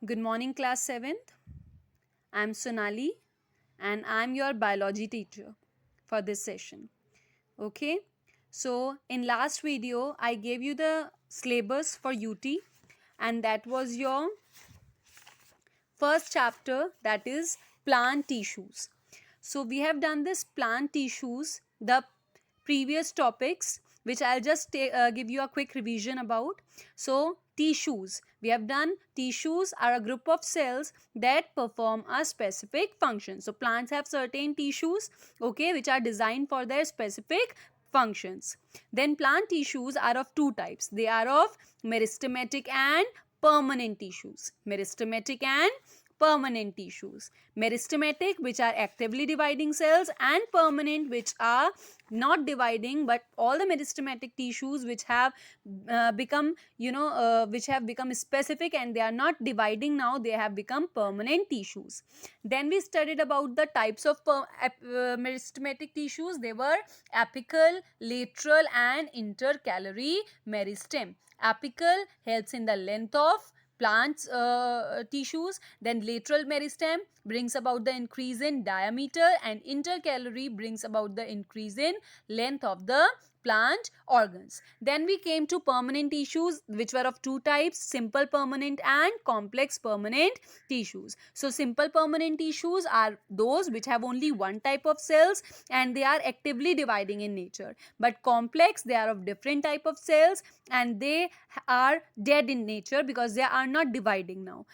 Good morning, class 7th. I'm Sonali and I'm your biology teacher for this session. Okay, so in last video, I gave you the syllabus for UT and that was your first chapter, that is plant tissues. So we have done this plant tissues, the previous topics which I'll just give you a quick revision about. So tissues, we have done tissues are a group of cells that perform a specific function. So plants have certain tissues, okay, which are designed for their specific functions. Then plant tissues are of two types. They are of meristematic and permanent tissues. Meristematic and permanent tissues. Meristematic, which are actively dividing cells, and permanent, which are not dividing, but all the meristematic tissues which have become which have become specific and they are not dividing, now they have become permanent tissues. Then we studied about the types of meristematic tissues. They were apical, lateral and intercalary meristem. Apical helps in the length of plants tissues, then lateral meristem brings about the increase in diameter, and intercalary brings about the increase in length of the plant organs. Then we came to permanent tissues, which were of two types: simple permanent and complex permanent tissues. So simple permanent tissues are those which have only one type of cells and they are actively dividing in nature, but complex, they are of different type of cells and they are dead in nature because they are not dividing now.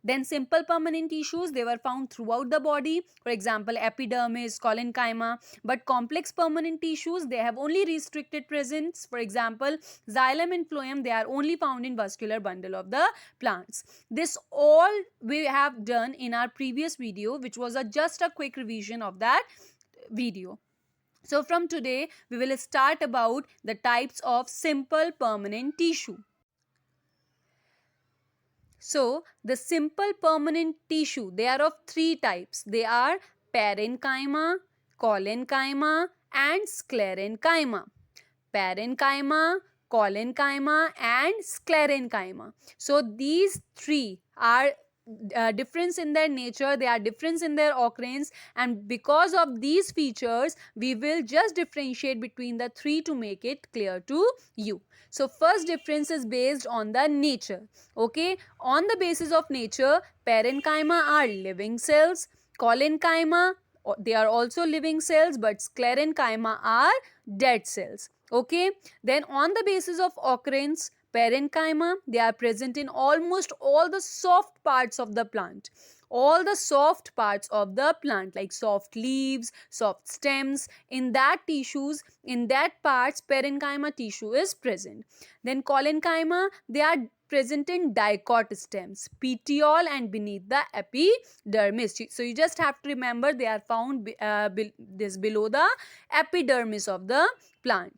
Then simple permanent tissues, they were found throughout the body, for example epidermis, collenchyma. But complex permanent tissues, they have only restricted presence, for example xylem and phloem, they are only found in vascular bundle of the plants. This all we have done in our previous video, which was just a quick revision of that video. So from today we will start about the types of simple permanent tissue. So the simple permanent tissue, they are of three types. They are parenchyma, collenchyma and sclerenchyma. Parenchyma, collenchyma and sclerenchyma. So these three are difference in their nature, they are difference in their occurrence, and because of these features we will just differentiate between the three to make it clear to you. So first difference is based on the nature. Okay, on the basis of nature, parenchyma are living cells, collenchyma they are also living cells, but sclerenchyma are dead cells. Okay, then on the basis of occurrence, parenchyma, they are present in almost all the soft parts of the plant. All the soft parts of the plant, like soft leaves, soft stems, in that tissues, in that parts parenchyma tissue is present. Then collenchyma, they are present in dicot stems, petiole and beneath the epidermis. So you just have to remember they are found below the epidermis of the plant.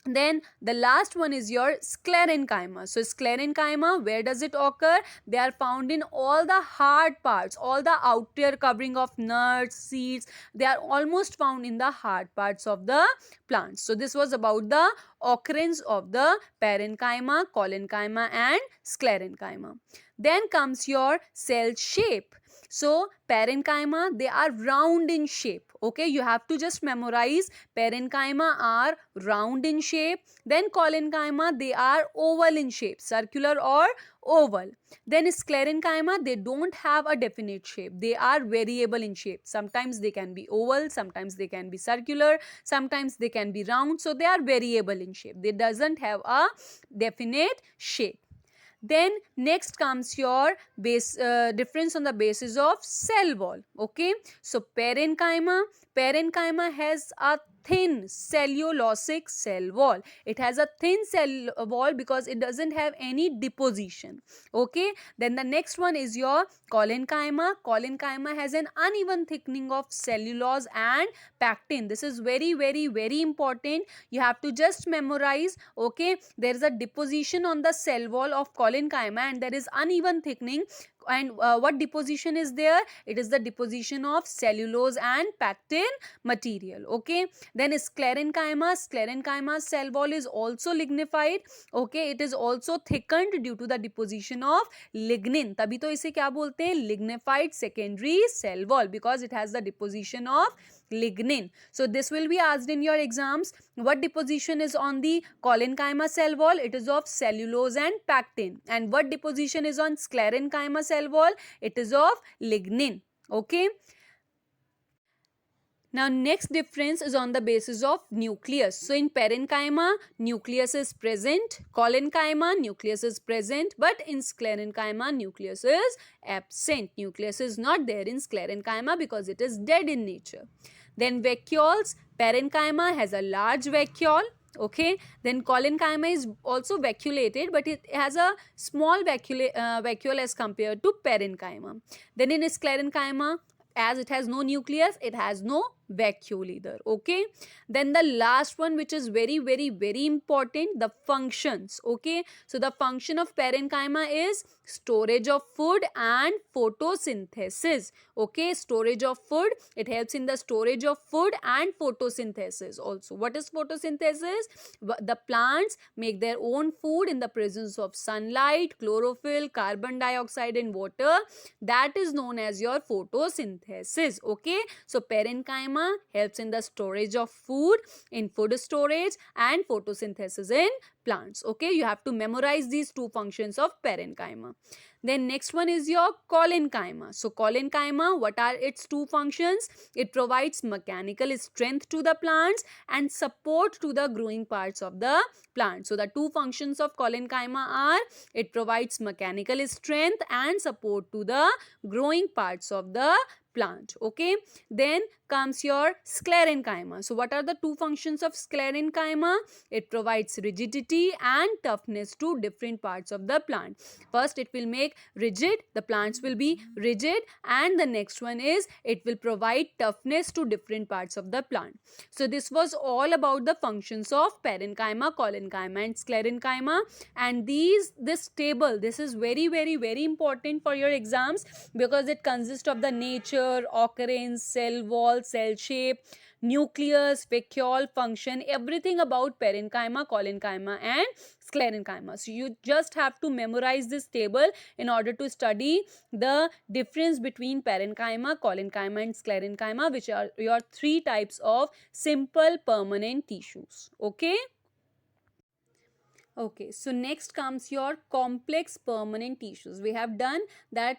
Then the last one is your sclerenchyma. So sclerenchyma, where does it occur? They are found in all the hard parts, all the outer covering of nuts, seeds. They are almost found in the hard parts of the plants. So this was about the occurrence of the parenchyma, collenchyma and sclerenchyma. Then comes your cell shape. So parenchyma, they are round in shape. Okay, you have to just memorize parenchyma are round in shape. Then collenchyma, they are oval in shape, circular or oval. Then sclerenchyma, they don't have a definite shape. They are variable in shape. Sometimes they can be oval, sometimes they can be circular, sometimes they can be round. So they are variable in shape. They doesn't have a definite shape. Then next comes your difference on the basis of cell wall. Okay, so parenchyma has a thin cellulosic cell wall. It has a thin cell wall because it doesn't have any deposition. Okay, then the next one is your collenchyma. Collenchyma has an uneven thickening of cellulose and pectin. This is very very important. You have to just memorize. Okay, there is a deposition on the cell wall of collenchyma and there is uneven thickening and what deposition is there? It is the deposition of cellulose and pectin material. Okay, then sclerenchyma cell wall is also lignified. Okay, it is also thickened due to the deposition of lignin. तभी तो इसे क्या बोलते हैं? Lignified secondary cell wall, because it has the deposition of lignin. So this will be asked in your exams. What deposition is on the collenchyma cell wall? It is of cellulose and pectin. And what deposition is on sclerenchyma cell wall? It is of lignin. Okay. Now next difference is on the basis of nucleus. So in parenchyma, nucleus is present. Collenchyma, nucleus is present. But in sclerenchyma, nucleus is absent. Nucleus is not there in sclerenchyma because it is dead in nature. Then vacuoles. Parenchyma has a large vacuole. Okay, then collenchyma is also vacuolated, but it has a small vacuole as compared to parenchyma. Then in sclerenchyma, as it has no nucleus, it has no vacuole either. Okay, then the last one, which is very important, the functions. Okay, so the function of parenchyma is storage of food and photosynthesis. Okay, storage of food, it helps in the storage of food and photosynthesis also. What is photosynthesis? The plants make their own food in the presence of sunlight, chlorophyll, carbon dioxide and water. That is known as your photosynthesis. Okay, so parenchyma helps in the storage of food, in food storage, and photosynthesis in plants. Okay, you have to memorize these two functions of parenchyma. Then next one is your collenchyma. So collenchyma, what are its two functions? It provides mechanical strength to the plants and support to the growing parts of the plant. So the two functions of collenchyma are, it provides mechanical strength and support to the growing parts of the plant. Okay, then comes your sclerenchyma. So what are the two functions of sclerenchyma? It provides rigidity and toughness to different parts of the plant. First, it will make rigid, the plants will be rigid, and the next one is it will provide toughness to different parts of the plant. So this was all about the functions of parenchyma, collenchyma and sclerenchyma. And this table, this is very important for your exams, because it consists of the nature, occurrence, cell wall, cell shape, nucleus, vacuole, function, everything about parenchyma, collenchyma and sclerenchyma. So you just have to memorize this table in order to study the difference between parenchyma, collenchyma and sclerenchyma, which are your three types of simple permanent tissues. Okay. Okay, so next comes your complex permanent tissues. We have done that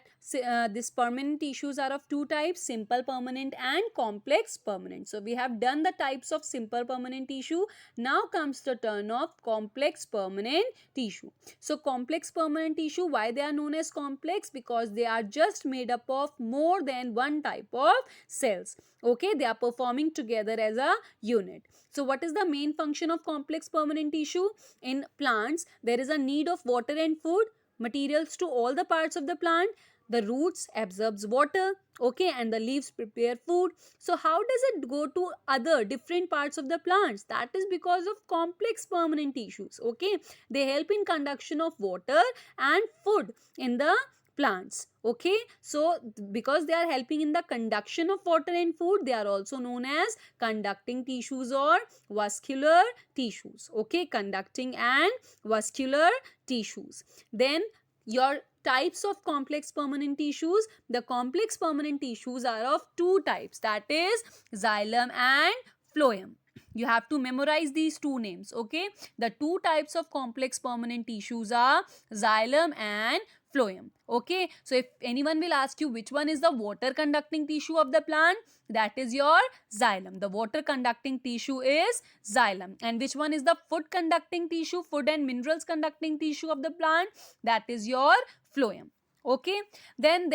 these permanent tissues are of two types, simple permanent and complex permanent. So we have done the types of simple permanent tissue. Now comes the turn of complex permanent tissue. So complex permanent tissue, why they are known as complex? Because they are just made up of more than one type of cells. Okay, they are performing together as a unit. So what is the main function of complex permanent tissue? In plants, there is a need of water and food materials to all the parts of the plant. The roots absorbs water, okay, and the leaves prepare food. So how does it go to other different parts of the plants? That is because of complex permanent tissues. Okay, they help in conduction of water and food in the plants. Okay, so because they are helping in the conduction of water and food, they are also known as conducting tissues or vascular tissues. Okay, conducting and vascular tissues. Then your types of complex permanent tissues. The complex permanent tissues are of two types, that is xylem and phloem. You have to memorize these two names. Okay, the two types of complex permanent tissues are xylem and phloem. Okay, so if anyone will ask you which one is the water conducting tissue of the plant, that is your xylem. The water conducting tissue is xylem. And which one is the food conducting tissue, food and minerals conducting tissue of the plant? That is your phloem. Okay, then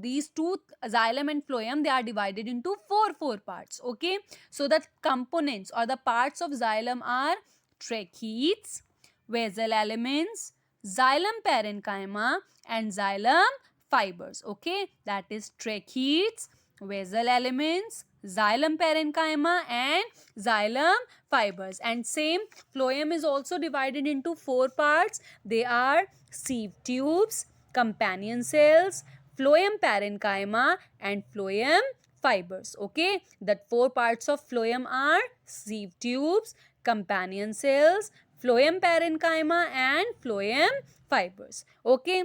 these two, xylem and phloem, they are divided into four parts. Okay, so the components or the parts of xylem are tracheids, basal elements, xylem parenchyma and xylem fibers. Okay, that is tracheids, basal elements, xylem parenchyma and xylem fibers. And same, phloem is also divided into four parts. They are sieve tubes, companion cells, phloem parenchyma, and phloem fibers. Okay, the 4 parts of phloem are sieve tubes, companion cells, phloem parenchyma, and phloem fibers. Okay,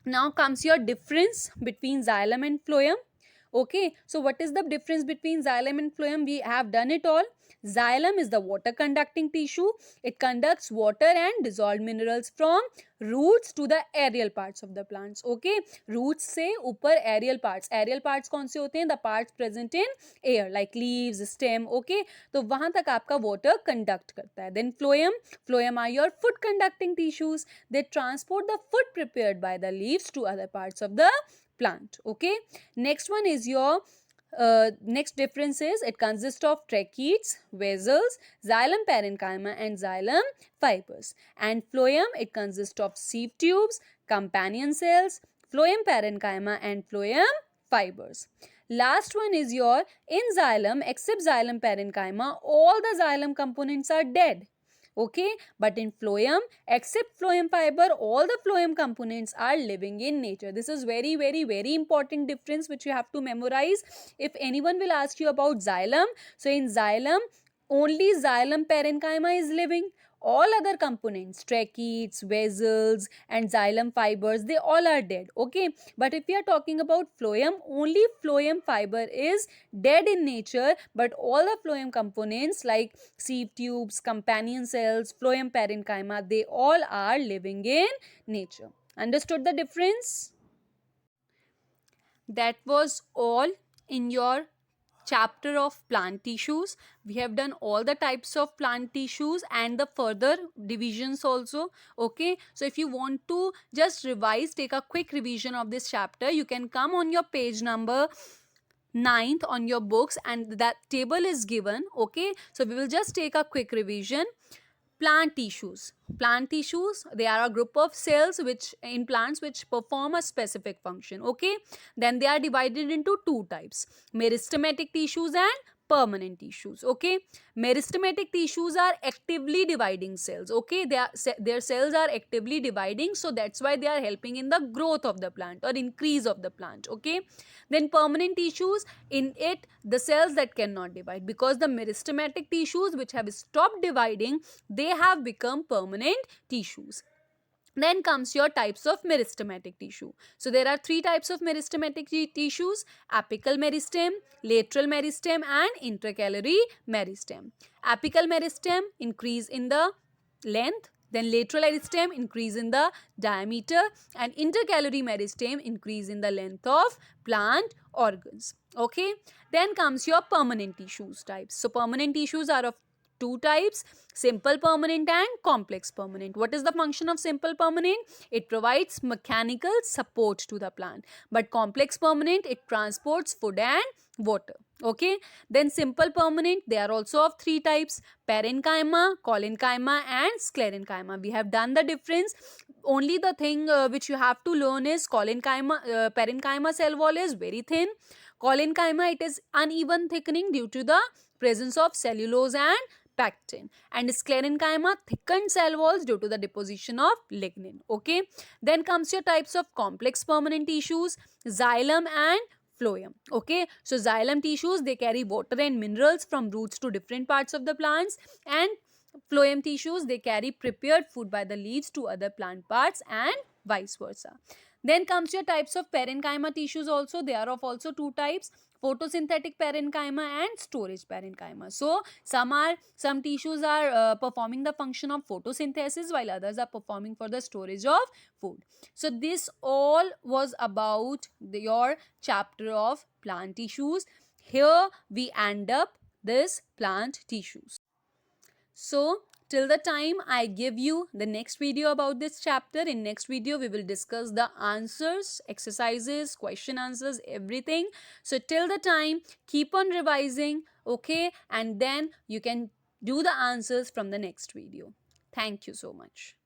now comes your difference between xylem and phloem. Okay, so what is the difference between xylem and phloem? We have done it all. Xylem is the water conducting tissue. It conducts water and dissolved minerals from roots to the aerial parts of the plants. Okay, roots से ऊपर aerial parts. Aerial parts कौन से होते हैं? The parts present in air like leaves, stem. Okay, तो वहां तक आपका water conduct करता है. Then phloem are your food conducting tissues. They transport the food prepared by the leaves to other parts of the plant. Okay, next one is your next difference is it consists of tracheids, vessels, xylem parenchyma, and xylem fibers. And phloem, it consists of sieve tubes, companion cells, phloem parenchyma, and phloem fibers. Last one is your in xylem, except xylem parenchyma, all the xylem components are dead. Okay, but in phloem, except phloem fiber, all the phloem components are living in nature. This is very important difference which you have to memorize. If anyone will ask you about xylem, so in xylem, only xylem parenchyma is living. All other components, tracheids, vessels, and xylem fibers, they all are dead. Okay, but if we are talking about phloem, only phloem fiber is dead in nature, but all the phloem components like sieve tubes, companion cells, phloem parenchyma, they all are living in nature. Understood the difference? That was all in your chapter of plant tissues. We have done all the types of plant tissues and the further divisions also. Okay, so if you want to just revise, take a quick revision of this chapter, you can come on your page number 9th on your books and that table is given. Okay, so we will just take a quick revision. Plant tissues. Plant tissues, they are a group of cells which in plants which perform a specific function. Okay, then they are divided into 2 types, meristematic tissues and permanent tissues. Okay, meristematic tissues are actively dividing cells. Okay, their cells are actively dividing, so that's why they are helping in the growth of the plant or increase of the plant. Okay, then permanent tissues, in it the cells that cannot divide, because the meristematic tissues which have stopped dividing, they have become permanent tissues. Then comes your types of meristematic tissue. So there are 3 types of meristematic tissues: apical meristem, lateral meristem, and intercalary meristem. Apical meristem increase in the length, then lateral meristem increase in the diameter, and intercalary meristem increase in the length of plant organs. Okay, then comes your permanent tissues types. So permanent tissues are of 2 types, simple permanent and complex permanent. What is the function of simple permanent? It provides mechanical support to the plant, but complex permanent, it transports food and water. Okay, then simple permanent, they are also of 3 types, parenchyma, collenchyma, and sclerenchyma. We have done the difference. Only the thing which you have to learn is collenchyma, parenchyma cell wall is very thin. Collenchyma, it is uneven thickening due to the presence of cellulose and pectin, and sclerenchyma, thickened cell walls due to the deposition of lignin. Okay, then comes your types of complex permanent tissues, xylem and phloem. Okay, so xylem tissues, they carry water and minerals from roots to different parts of the plants, and phloem tissues, they carry prepared food by the leaves to other plant parts, and vice versa. Then comes your types of parenchyma tissues also. They are of also 2 types, photosynthetic parenchyma and storage parenchyma. So some tissues are performing the function of photosynthesis, while others are performing for the storage of food. So this all was about your chapter of plant tissues. Here we end up this plant tissues. So till the time I give you the next video about this chapter, in next video we will discuss the answers, exercises, question answers, everything. So till the time, keep on revising, okay, and then you can do the answers from the next video. Thank you so much.